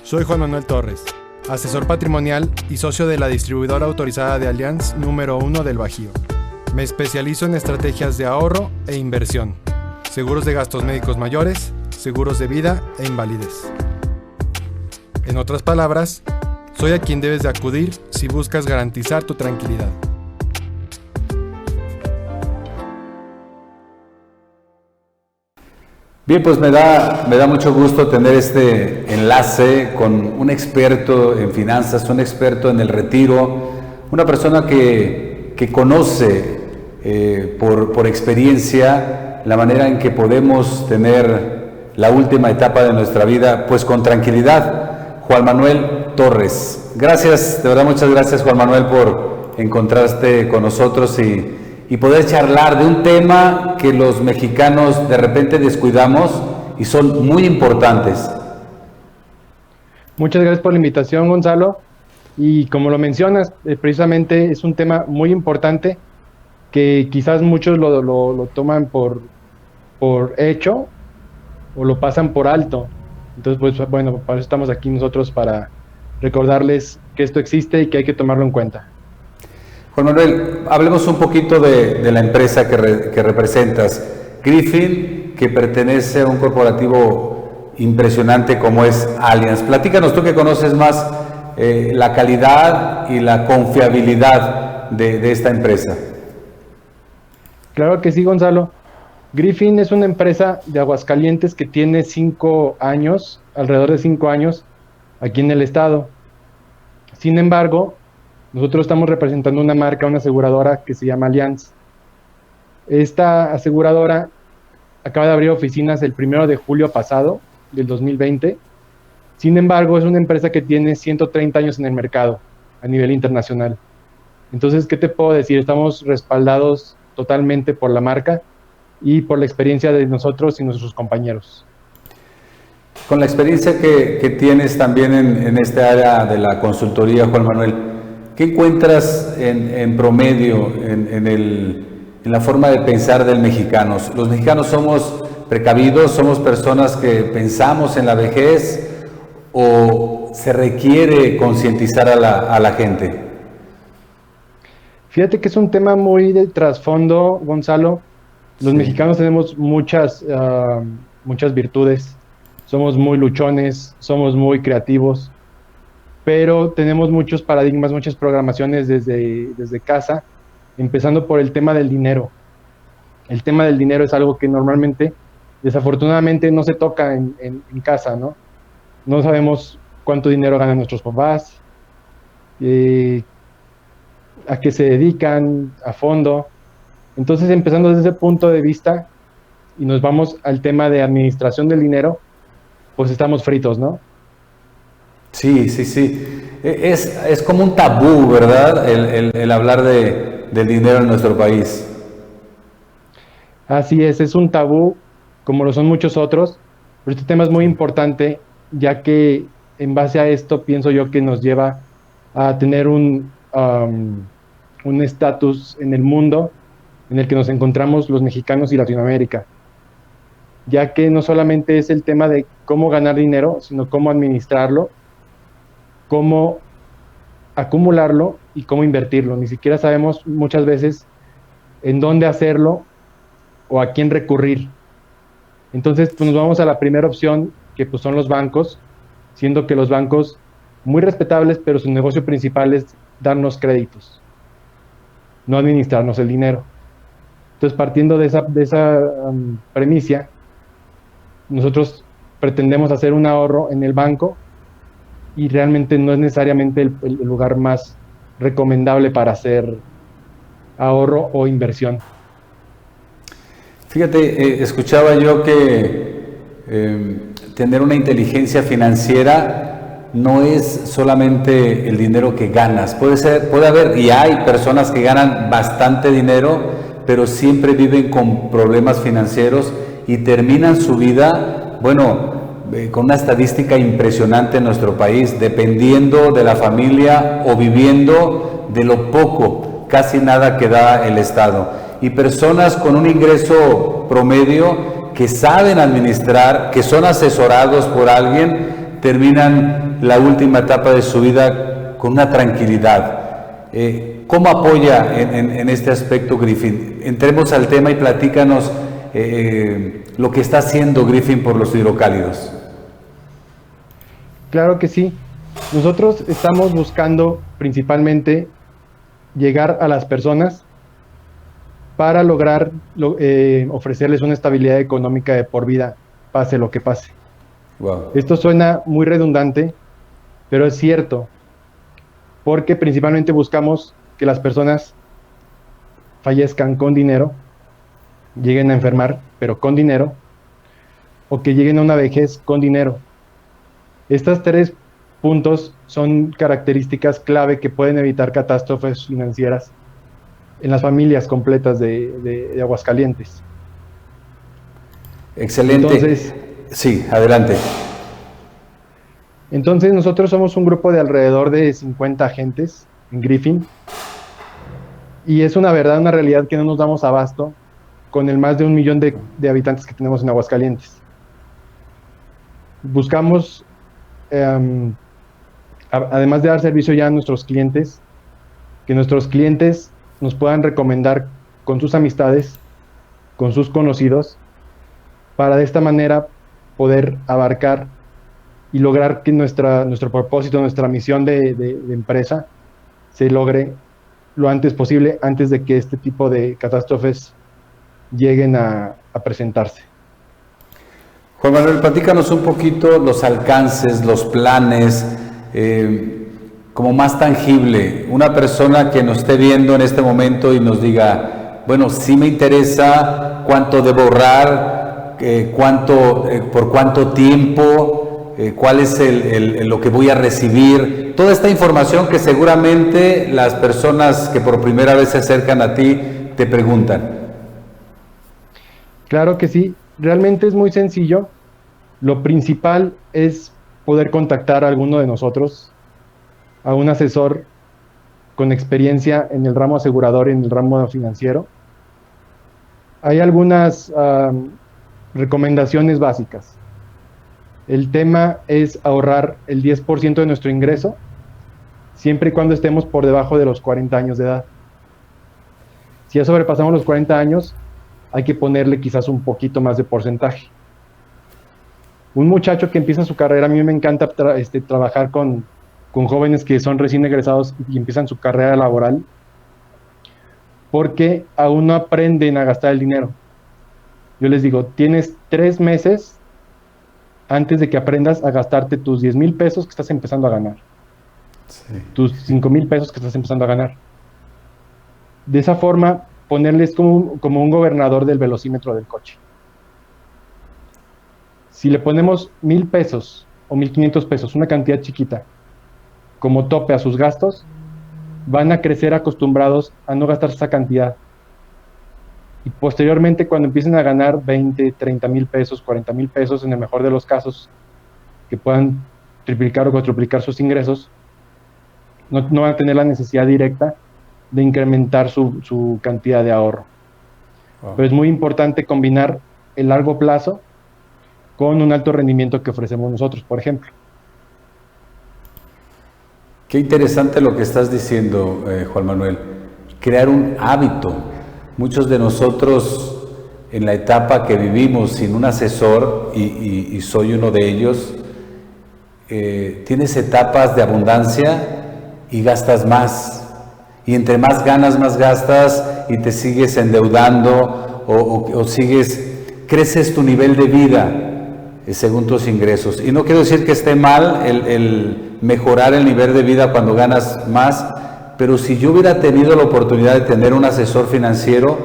Soy Juan Manuel Torres, asesor patrimonial y socio de la distribuidora autorizada de Allianz número 1 del Bajío. Me especializo en estrategias de ahorro e inversión, seguros de gastos médicos mayores, seguros de vida e invalidez. En otras palabras, soy a quien debes de acudir si buscas garantizar tu tranquilidad. Bien, pues me da mucho gusto tener este enlace con un experto en finanzas, un experto en el retiro, una persona que conoce por experiencia la manera en que podemos tener la última etapa de nuestra vida pues con tranquilidad. Juan Manuel Torres. Gracias, de verdad muchas gracias Juan Manuel por encontrarte con nosotros y poder charlar de un tema que los mexicanos de repente descuidamos y son muy importantes. Muchas gracias por la invitación, Gonzalo. Y como lo mencionas, precisamente es un tema muy importante que quizás muchos lo toman por hecho o lo pasan por alto. Entonces, pues bueno, para eso estamos aquí nosotros, para recordarles que esto existe y que hay que tomarlo en cuenta. Juan Manuel, hablemos un poquito de la empresa que representas, Griffin, que pertenece a un corporativo impresionante como es Allianz. Platícanos, tú que conoces más la calidad y la confiabilidad de esta empresa. Claro que sí, Gonzalo. Griffin es una empresa de Aguascalientes que tiene 5 años, alrededor de 5 años, aquí en el estado. Sin embargo, nosotros estamos representando una marca, una aseguradora que se llama Allianz. Esta aseguradora acaba de abrir oficinas el 1 de julio pasado, del 2020. Sin embargo, es una empresa que tiene 130 años en el mercado a nivel internacional. Entonces, ¿qué te puedo decir? Estamos respaldados totalmente por la marca y por la experiencia de nosotros y nuestros compañeros. Con la experiencia que tienes también en este área de la consultoría, Juan Manuel, ¿qué encuentras en promedio en la forma de pensar del mexicano? Los mexicanos somos precavidos, somos personas que pensamos en la vejez, o se requiere concientizar a la gente. Fíjate que es un tema muy de trasfondo, Gonzalo. Los mexicanos tenemos muchas virtudes. Somos muy luchones, somos muy creativos, pero tenemos muchos paradigmas, muchas programaciones desde casa, empezando por el tema del dinero. El tema del dinero es algo que normalmente, desafortunadamente, no se toca en casa, ¿no? No sabemos cuánto dinero ganan nuestros papás, a qué se dedican a fondo. Entonces, empezando desde ese punto de vista y nos vamos al tema de administración del dinero, pues estamos fritos, ¿no? Sí. Es como un tabú, ¿verdad? El hablar del dinero en nuestro país. Así es un tabú, como lo son muchos otros, pero este tema es muy importante, ya que en base a esto pienso yo que nos lleva a tener un estatus en el mundo en el que nos encontramos los mexicanos y Latinoamérica, ya que no solamente es el tema de cómo ganar dinero, sino cómo administrarlo, cómo acumularlo y cómo invertirlo. Ni siquiera sabemos muchas veces en dónde hacerlo o a quién recurrir. Entonces, pues nos vamos a la primera opción, que pues son los bancos, siendo que los bancos, muy respetables, pero su negocio principal es darnos créditos, no administrarnos el dinero. Entonces, partiendo de esa premisa, nosotros pretendemos hacer un ahorro en el banco y realmente no es necesariamente el lugar más recomendable para hacer ahorro o inversión. Fíjate, escuchaba yo que tener una inteligencia financiera no es solamente el dinero que ganas. Puede haber, y hay personas que ganan bastante dinero, pero siempre viven con problemas financieros y terminan su vida, con una estadística impresionante en nuestro país, dependiendo de la familia o viviendo de lo poco, casi nada que da el Estado. Y personas con un ingreso promedio que saben administrar, que son asesorados por alguien, terminan la última etapa de su vida con una tranquilidad. ¿Cómo apoya en este aspecto Griffin? Entremos al tema y platícanos lo que está haciendo Griffin por los hidrocálidos. Claro que sí. Nosotros estamos buscando principalmente llegar a las personas para lograr ofrecerles una estabilidad económica de por vida, pase lo que pase. Wow. Esto suena muy redundante, pero es cierto, porque principalmente buscamos que las personas fallezcan con dinero, lleguen a enfermar, pero con dinero, o que lleguen a una vejez con dinero. Estas 3 puntos son características clave que pueden evitar catástrofes financieras en las familias completas de Aguascalientes. Excelente. Entonces, sí, adelante. Entonces nosotros somos un grupo de alrededor de 50 agentes en Griffin, y es una verdad, una realidad que no nos damos abasto con el más de 1 millón de habitantes que tenemos en Aguascalientes. Buscamos, además de dar servicio ya a nuestros clientes, que nuestros clientes nos puedan recomendar con sus amistades, con sus conocidos, para de esta manera poder abarcar y lograr que nuestro propósito, nuestra misión de empresa se logre lo antes posible, antes de que este tipo de catástrofes lleguen a presentarse. Juan Manuel, platícanos un poquito los alcances, los planes, como más tangible. Una persona que nos esté viendo en este momento y nos diga, bueno, sí me interesa, cuánto debo ahorrar, por cuánto tiempo, cuál es lo que voy a recibir. Toda esta información que seguramente las personas que por primera vez se acercan a ti te preguntan. Claro que sí, realmente es muy sencillo. Lo principal es poder contactar a alguno de nosotros, a un asesor con experiencia en el ramo asegurador y en el ramo financiero. Hay algunas recomendaciones básicas. El tema es ahorrar el 10% de nuestro ingreso, siempre y cuando estemos por debajo de los 40 años de edad. Si ya sobrepasamos los 40 años, hay que ponerle quizás un poquito más de porcentaje. Un muchacho que empieza su carrera, a mí me encanta trabajar con jóvenes que son recién egresados y empiezan su carrera laboral, porque aún no aprenden a gastar el dinero. Yo les digo, tienes 3 meses antes de que aprendas a gastarte tus 10,000 pesos que estás empezando a ganar, sí, tus 5,000 pesos que estás empezando a ganar. De esa forma, ponerles como un gobernador del velocímetro del coche. Si le ponemos 1,000 pesos o 1,500 pesos, una cantidad chiquita, como tope a sus gastos, van a crecer acostumbrados a no gastar esa cantidad. Y posteriormente, cuando empiecen a ganar 20, 30,000 pesos, 40,000 pesos, en el mejor de los casos, que puedan triplicar o cuadruplicar sus ingresos, no van a tener la necesidad directa de incrementar su cantidad de ahorro. Wow. Pero es muy importante combinar el largo plazo con un alto rendimiento que ofrecemos nosotros, por ejemplo. Qué interesante lo que estás diciendo, Juan Manuel. Crear un hábito. Muchos de nosotros en la etapa que vivimos sin un asesor, y soy uno de ellos, tienes etapas de abundancia y gastas más. Y entre más ganas, más gastas y te sigues endeudando o creces tu nivel de vida según tus ingresos. Y no quiero decir que esté mal el mejorar el nivel de vida cuando ganas más, pero si yo hubiera tenido la oportunidad de tener un asesor financiero,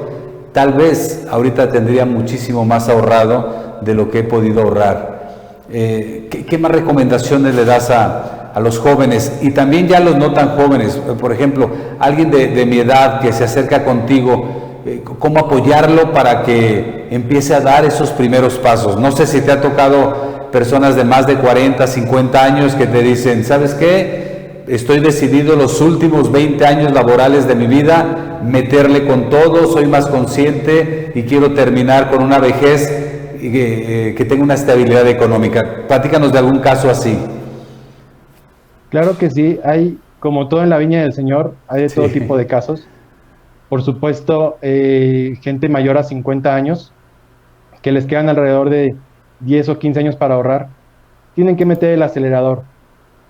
tal vez ahorita tendría muchísimo más ahorrado de lo que he podido ahorrar. ¿Qué más recomendaciones le das a los jóvenes y también ya a los no tan jóvenes? Por ejemplo, alguien de mi edad que se acerca contigo, ¿cómo apoyarlo para que empiece a dar esos primeros pasos? No sé si te ha tocado personas de más de 40, 50 años que te dicen, ¿sabes qué? Estoy decidido los últimos 20 años laborales de mi vida, meterle con todo, soy más consciente y quiero terminar con una vejez que tenga una estabilidad económica. Platícanos de algún caso así. Claro que sí, hay, como todo en la viña del Señor, hay de todo tipo de Sí, casos. Por supuesto, gente mayor a 50 años, que les quedan alrededor de 10 o 15 años para ahorrar, tienen que meter el acelerador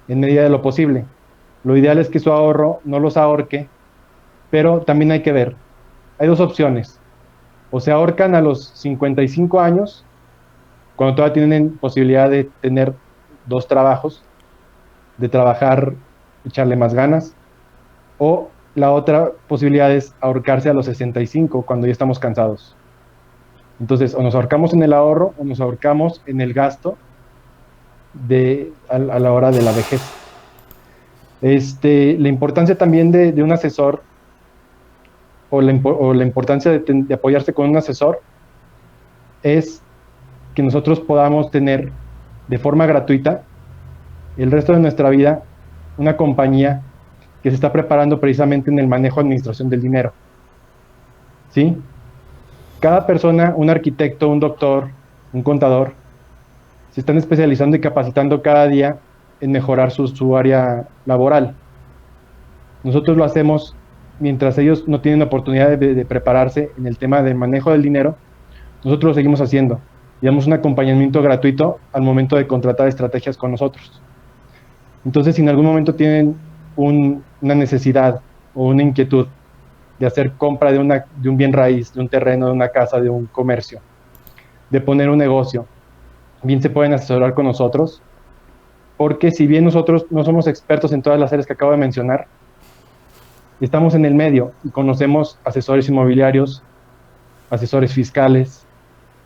en medida de lo posible. Lo ideal es que su ahorro no los ahorque, pero también hay que ver, hay dos opciones. O se ahorcan a los 55 años, cuando todavía tienen posibilidad de tener dos trabajos, de trabajar, echarle más ganas, o la otra posibilidad es ahorcarse a los 65, cuando ya estamos cansados. Entonces, o nos ahorcamos en el ahorro o nos ahorcamos en el gasto a la hora de la vejez. La importancia también de un asesor o la importancia de apoyarse con un asesor es que nosotros podamos tener de forma gratuita el resto de nuestra vida una compañía que se está preparando precisamente en el manejo de administración del dinero. ¿Sí? Cada persona, un arquitecto, un doctor, un contador, se están especializando y capacitando cada día en mejorar su área laboral. Nosotros lo hacemos mientras ellos no tienen oportunidad de prepararse en el tema del manejo del dinero, nosotros lo seguimos haciendo. Y damos un acompañamiento gratuito al momento de contratar estrategias con nosotros. Entonces, si en algún momento tienen una necesidad o una inquietud de hacer compra de un bien raíz, de un terreno, de una casa, de un comercio, de poner un negocio, bien se pueden asesorar con nosotros, porque si bien nosotros no somos expertos en todas las áreas que acabo de mencionar, estamos en el medio y conocemos asesores inmobiliarios, asesores fiscales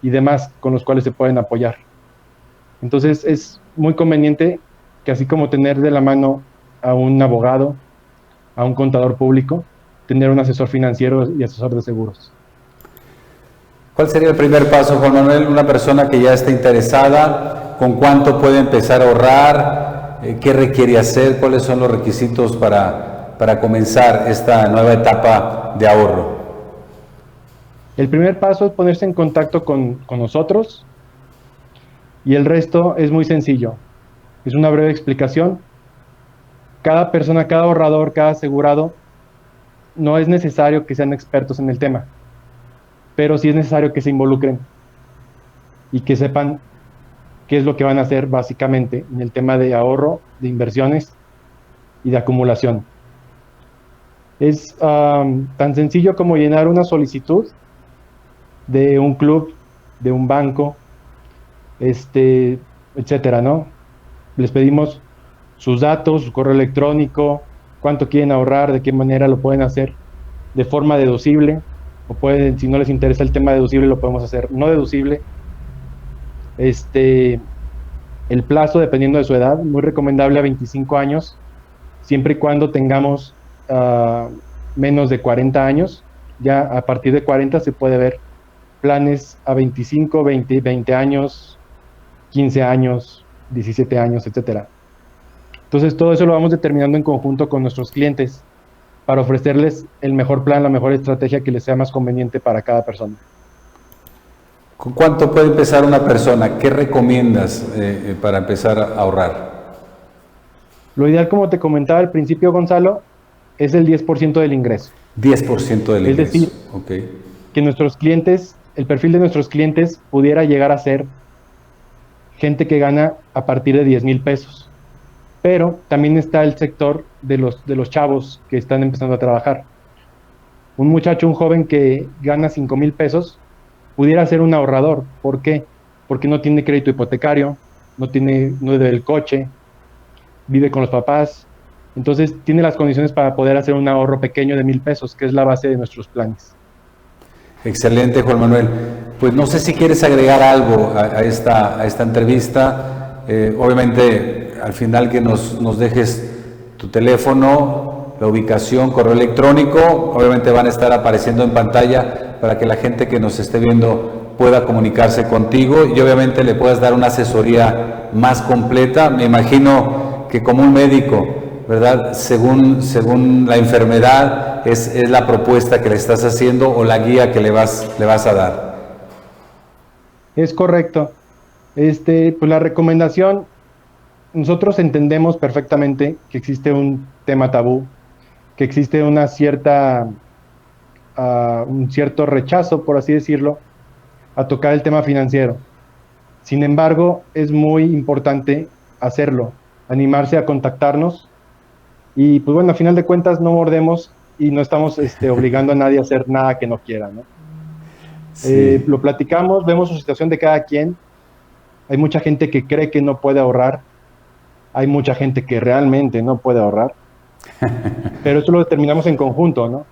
y demás con los cuales se pueden apoyar. Entonces es muy conveniente que así como tener de la mano a un abogado, a un contador público, tener un asesor financiero y asesor de seguros. ¿Cuál sería el primer paso, Juan Manuel? Una persona que ya está interesada, ¿con cuánto puede empezar a ahorrar? ¿Qué requiere hacer? ¿Cuáles son los requisitos para comenzar esta nueva etapa de ahorro? El primer paso es ponerse en contacto con nosotros y el resto es muy sencillo. Es una breve explicación. Cada persona, cada ahorrador, cada asegurado, no es necesario que sean expertos en el tema, pero sí es necesario que se involucren y que sepan qué es lo que van a hacer básicamente en el tema de ahorro, de inversiones y de acumulación. Es tan sencillo como llenar una solicitud de un club, de un banco, etcétera, ¿no? Les pedimos sus datos, su correo electrónico, cuánto quieren ahorrar, de qué manera lo pueden hacer, de forma deducible, o pueden, si no les interesa el tema deducible, lo podemos hacer no deducible. El plazo, dependiendo de su edad, muy recomendable a 25 años, siempre y cuando tengamos menos de 40 años. Ya a partir de 40 se puede ver planes a 25, 20 años, 15 años, 17 años, etcétera. Entonces, todo eso lo vamos determinando en conjunto con nuestros clientes para ofrecerles el mejor plan, la mejor estrategia que les sea más conveniente para cada persona. ¿Con cuánto puede empezar una persona? ¿Qué recomiendas para empezar a ahorrar? Lo ideal, como te comentaba al principio, Gonzalo, es el 10% del ingreso. 10% del ingreso. Es decir, okay, que nuestros clientes, el perfil de nuestros clientes pudiera llegar a ser gente que gana a partir de 10,000 pesos. Pero también está el sector de los chavos que están empezando a trabajar. Un muchacho, un joven que gana 5,000 pesos, pudiera ser un ahorrador. ¿Por qué? Porque no tiene crédito hipotecario, no debe el coche, vive con los papás. Entonces tiene las condiciones para poder hacer un ahorro pequeño de 1,000 pesos, que es la base de nuestros planes. Excelente, Juan Manuel. Pues no sé si quieres agregar algo a esta entrevista. Obviamente, al final que nos dejes tu teléfono, la ubicación, correo electrónico, obviamente van a estar apareciendo en pantalla para que la gente que nos esté viendo pueda comunicarse contigo y obviamente le puedas dar una asesoría más completa. Me imagino que como un médico, ¿verdad? Según la enfermedad, es la propuesta que le estás haciendo o la guía que le vas a dar. Es correcto. Pues la recomendación nosotros entendemos perfectamente que existe un tema tabú, que existe un cierto rechazo, por así decirlo, a tocar el tema financiero. Sin embargo, es muy importante hacerlo, animarse a contactarnos y pues bueno, a final de cuentas no mordemos y no estamos obligando a nadie a hacer nada que no quiera, ¿no? Sí, Lo platicamos, vemos su situación de cada quien. Hay mucha gente que cree que no puede ahorrar, hay mucha gente que realmente no puede ahorrar, pero eso lo determinamos en conjunto, ¿no?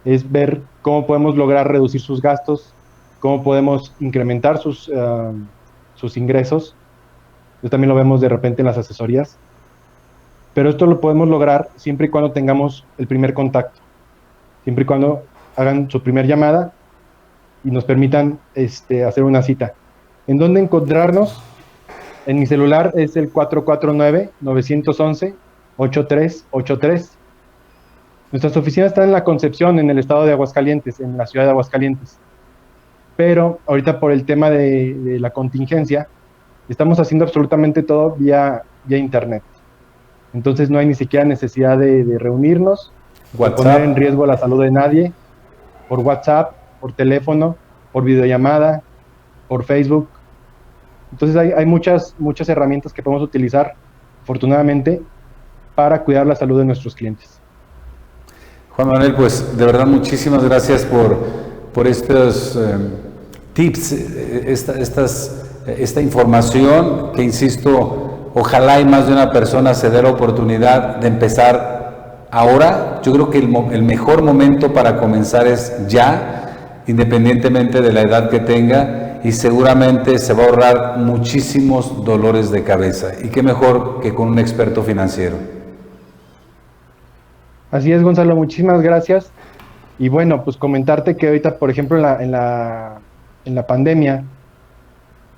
Es ver cómo podemos lograr reducir sus gastos, cómo podemos incrementar sus ingresos. Eso también lo vemos de repente en las asesorías, pero esto lo podemos lograr siempre y cuando tengamos el primer contacto, siempre y cuando hagan su primer llamada y nos permitan hacer una cita. ¿En dónde encontrarnos? En mi celular es el 449-911-8383. Nuestras oficinas están en La Concepción, en el estado de Aguascalientes, en la ciudad de Aguascalientes. Pero ahorita por el tema de la contingencia, estamos haciendo absolutamente todo vía internet. Entonces no hay ni siquiera necesidad de reunirnos, de poner en WhatsApp. riesgo la salud de nadie, por WhatsApp, por teléfono, por videollamada, por Facebook. Entonces hay muchas herramientas que podemos utilizar, afortunadamente, para cuidar la salud de nuestros clientes. Juan Manuel, pues de verdad muchísimas gracias por estos tips, esta información que, insisto, ojalá y más de una persona se dé la oportunidad de empezar ahora. Yo creo que el mejor momento para comenzar es ya, independientemente de la edad que tenga, y seguramente se va a ahorrar muchísimos dolores de cabeza. Y qué mejor que con un experto financiero. Así es, Gonzalo, muchísimas gracias. Y bueno, pues comentarte que ahorita, por ejemplo, en la pandemia,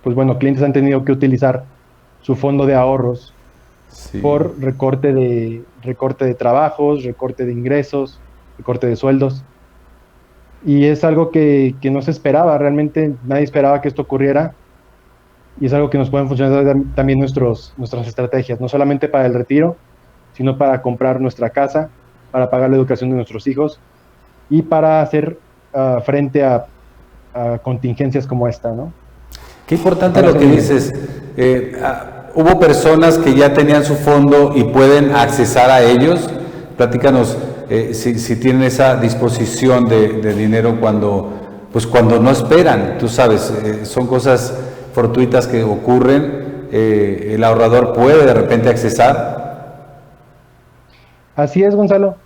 pues bueno, clientes han tenido que utilizar su fondo de ahorros Sí. por recorte de trabajos, recorte de ingresos, recorte de sueldos. Y es algo que no se esperaba, realmente nadie esperaba que esto ocurriera y es algo que nos pueden funcionar también nuestras estrategias, no solamente para el retiro, sino para comprar nuestra casa, para pagar la educación de nuestros hijos y para hacer frente a contingencias como esta, ¿no? Qué importante Para lo hacer que dices. Hubo personas que ya tenían su fondo y pueden accesar a ellos. Platícanos si tienen esa disposición de dinero cuando no esperan. Tú sabes, son cosas fortuitas que ocurren. El ahorrador puede de repente accesar. Así es, Gonzalo.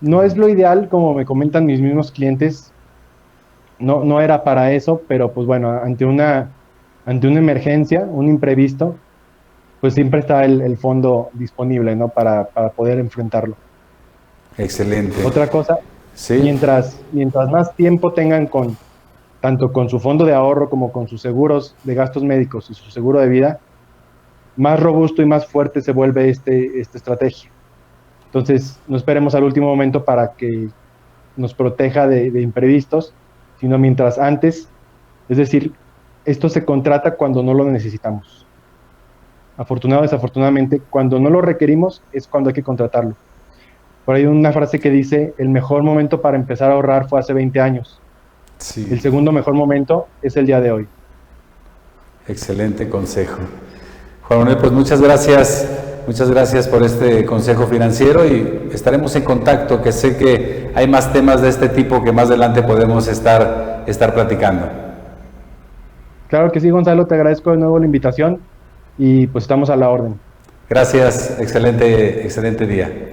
No es lo ideal, como me comentan mis mismos clientes, no era para eso, pero pues bueno, ante una emergencia, un imprevisto, pues siempre está el fondo disponible, ¿no? Para poder enfrentarlo. Excelente. Otra cosa, Sí, mientras más tiempo tengan tanto con su fondo de ahorro como con sus seguros de gastos médicos y su seguro de vida, más robusto y más fuerte se vuelve esta estrategia. Entonces, no esperemos al último momento para que nos proteja de imprevistos, sino mientras antes, es decir, esto se contrata cuando no lo necesitamos. Afortunado o desafortunadamente, cuando no lo requerimos es cuando hay que contratarlo. Por ahí hay una frase que dice, el mejor momento para empezar a ahorrar fue hace 20 años. El sí. segundo mejor momento es el día de hoy. Excelente consejo. Juan Manuel, pues muchas gracias por este consejo financiero y estaremos en contacto, que sé que hay más temas de este tipo que más adelante podemos estar platicando. Claro que sí, Gonzalo, te agradezco de nuevo la invitación y pues estamos a la orden. Gracias, excelente día.